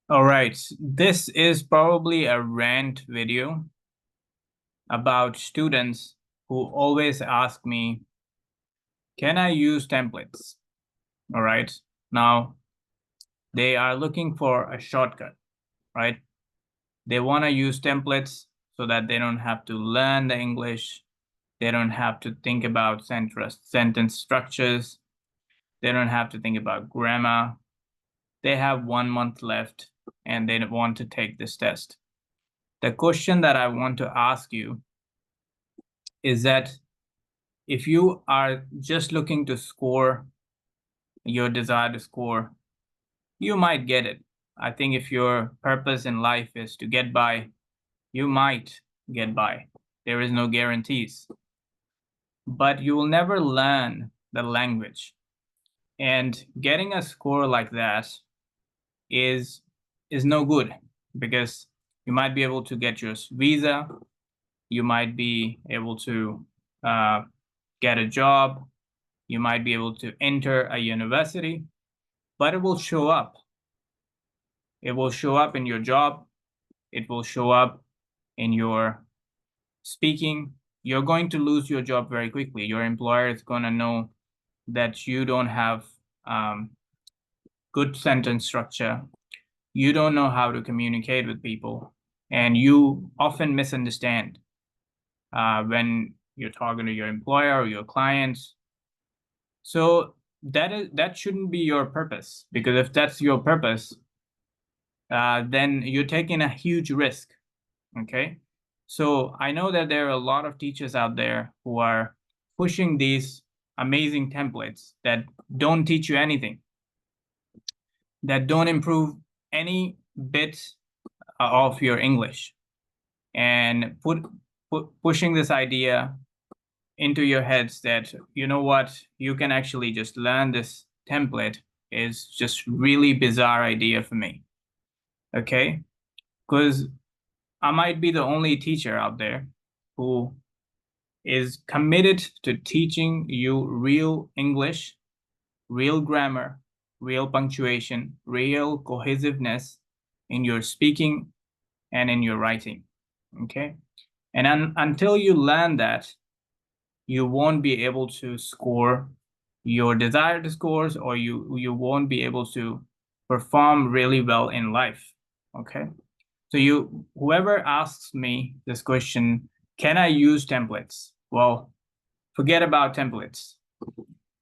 All right, this is probably a rant video about students who always ask me, can I use templates? All right, now they are looking for a shortcut, right? They want to use templates so that they don't have to learn the English. They don't have to think about sentence structures. They don't have to think about grammar. They have 1 month left and they want to take this test. The question that I want to ask you is that if you are just looking to score your desired score, you might get it. I think if your purpose in life is to get by, you might get by. There is no guarantees. But you will never learn the language. And getting a score like that is no good because you might be able to get your visa, you might be able to get a job, you might be able to enter a university, but it will show up. It will show up in your job. It will show up in your speaking. You're going to lose your job very quickly. Your employer is going to know that you don't have good sentence structure. You don't know how to communicate with people, and you often misunderstand when you're talking to your employer or your clients. So that shouldn't be your purpose, because if that's your purpose, then you're taking a huge risk. Okay. So I know that there are a lot of teachers out there who are pushing these amazing templates that don't teach you anything, that don't improve any bit of your English, and pushing this idea into your heads that, you know what, you can actually just learn this template is just really bizarre idea for me. Okay. Because I might be the only teacher out there who is committed to teaching you real English, real grammar, real punctuation, real cohesiveness in your speaking and in your writing. Okay. And until you learn that, you won't be able to score your desired scores, or you won't be able to perform really well in life. Okay. So whoever asks me this question, can I use templates? Well, forget about templates,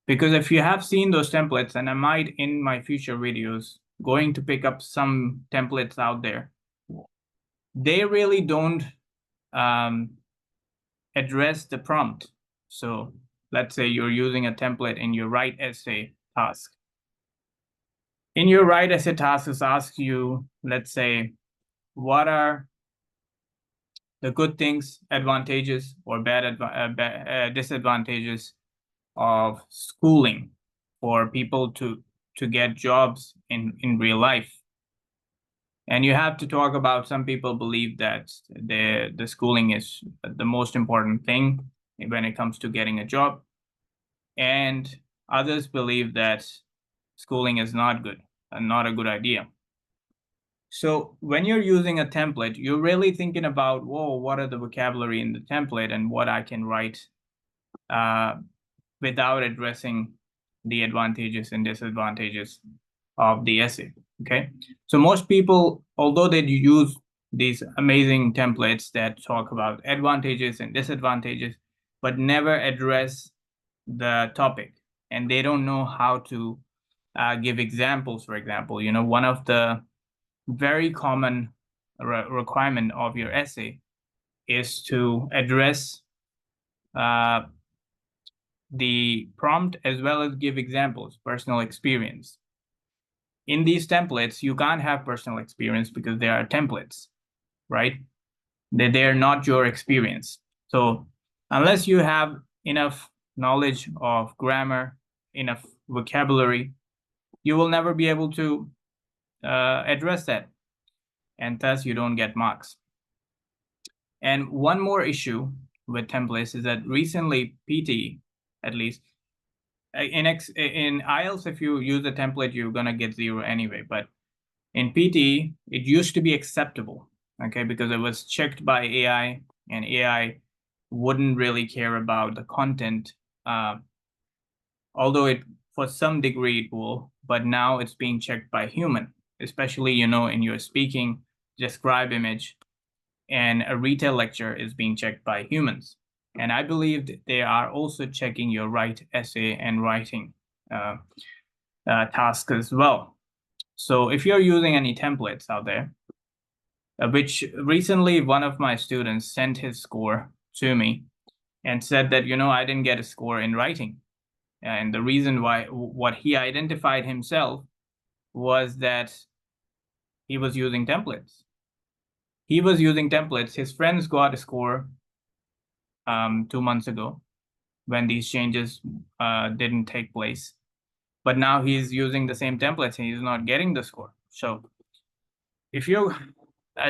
because if you have seen those templates, and I might in my future videos going to pick up some templates out there, they really don't address the prompt. So let's say you're using a template in your write essay task. In your write essay task, it asks you, let's say, what are the good things, advantages, or bad disadvantages of schooling for people to get jobs in real life. And you have to talk about, some people believe that the schooling is the most important thing when it comes to getting a job, and others believe that schooling is not good and not a good idea. So when you're using a template, you're really thinking about, whoa, what are the vocabulary in the template and what I can write without addressing the advantages and disadvantages of the essay. Okay. So most people, although they use these amazing templates that talk about advantages and disadvantages, but never address the topic, and they don't know how to give examples. For example, one of the very common requirement of your essay is to address the prompt as well as give examples, personal experience. In these templates, you can't have personal experience because they are templates, right? They are not your experience. So unless you have enough knowledge of grammar, enough vocabulary, you will never be able to address that, and thus you don't get marks. And one more issue with templates is that recently PTE, at least in IELTS, if you use a template, you're gonna get 0 anyway. But In PTE, it used to be acceptable, okay, because it was checked by AI, and AI wouldn't really care about the content, although it, for some degree, it will, but now it's being checked by human, especially, in your speaking, describe image, and a retail lecture is being checked by humans. And I believe that they are also checking your write essay and writing task as well. So if you're using any templates out there, which recently one of my students sent his score to me and said that, I didn't get a score in writing. And the reason why, what he identified himself was that he was using templates. He was using templates. His friends got a score 2 months ago when these changes didn't take place. But now he's using the same templates and he's not getting the score. So if you're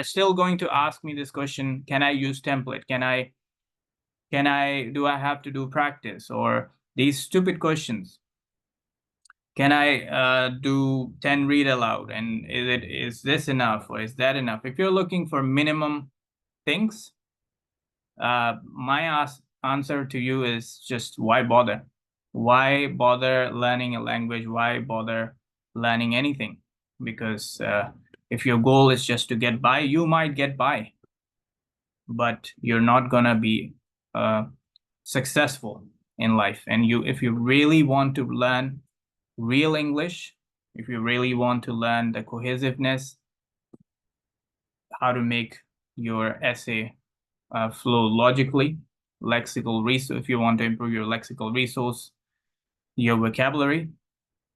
still going to ask me this question, can I use template? Do I have to do practice? Or these stupid questions. Can I do 10 read aloud? And is this enough or is that enough? If you're looking for minimum things, my answer to you is just why bother? Why bother learning a language? Why bother learning anything? Because if your goal is just to get by, you might get by, but you're not gonna be successful in life. And if you really want to learn real English, if you really want to learn the cohesiveness, how to make your essay flow logically, lexical resource, if you want to improve your lexical resource, your vocabulary,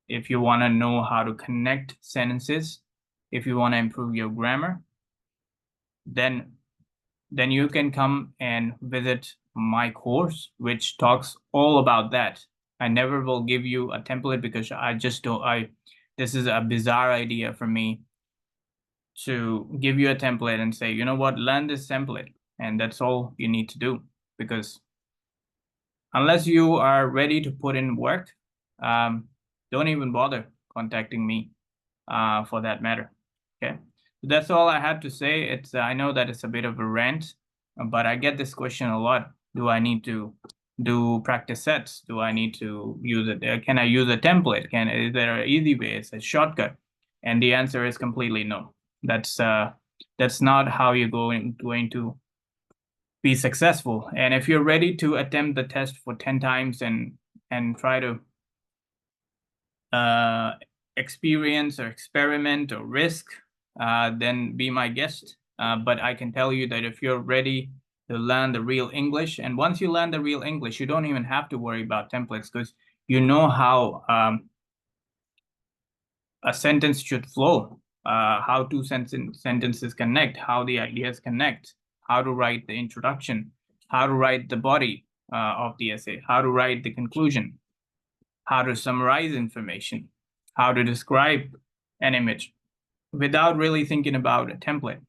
if you want to know how to connect sentences, if you want to improve your grammar, then you can come and visit my course, which talks all about that. I never will give you a template because I just don't, this is a bizarre idea for me to give you a template and say, you know what, learn this template. And that's all you need to do, because unless you are ready to put in work, don't even bother contacting me for that matter. Okay, so that's all I had to say. I know that it's a bit of a rant, but I get this question a lot. Do I need to do practice sets? Do I need to use it? Can I use a template? Is there an easy way? It's a shortcut? And the answer is completely no. That's not how you're going to be successful. And if you're ready to attempt the test for 10 times and try to experience or experiment or risk, then be my guest. But I can tell you that if you're ready to learn the real English, and once you learn the real English, you don't even have to worry about templates, because you know how a sentence should flow, how two sentences connect, how the ideas connect, how to write the introduction, how to write the body of the essay, how to write the conclusion, how to summarize information, how to describe an image without really thinking about a template.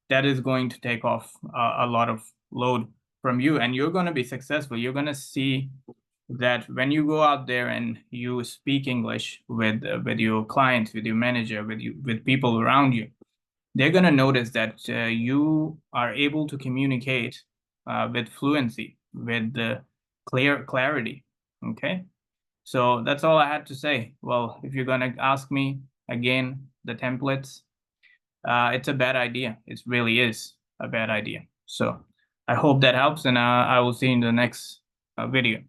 That is going to take off a lot of load from you, and you're going to be successful. You're going to see that when you go out there and you speak English with your clients, with your manager, with people around you, they're going to notice that you are able to communicate with fluency, with clarity. Okay, so that's all I had to say. Well, if you're going to ask me again, the templates, it's a bad idea. It really is a bad idea. So I hope that helps, and I will see you in the next video.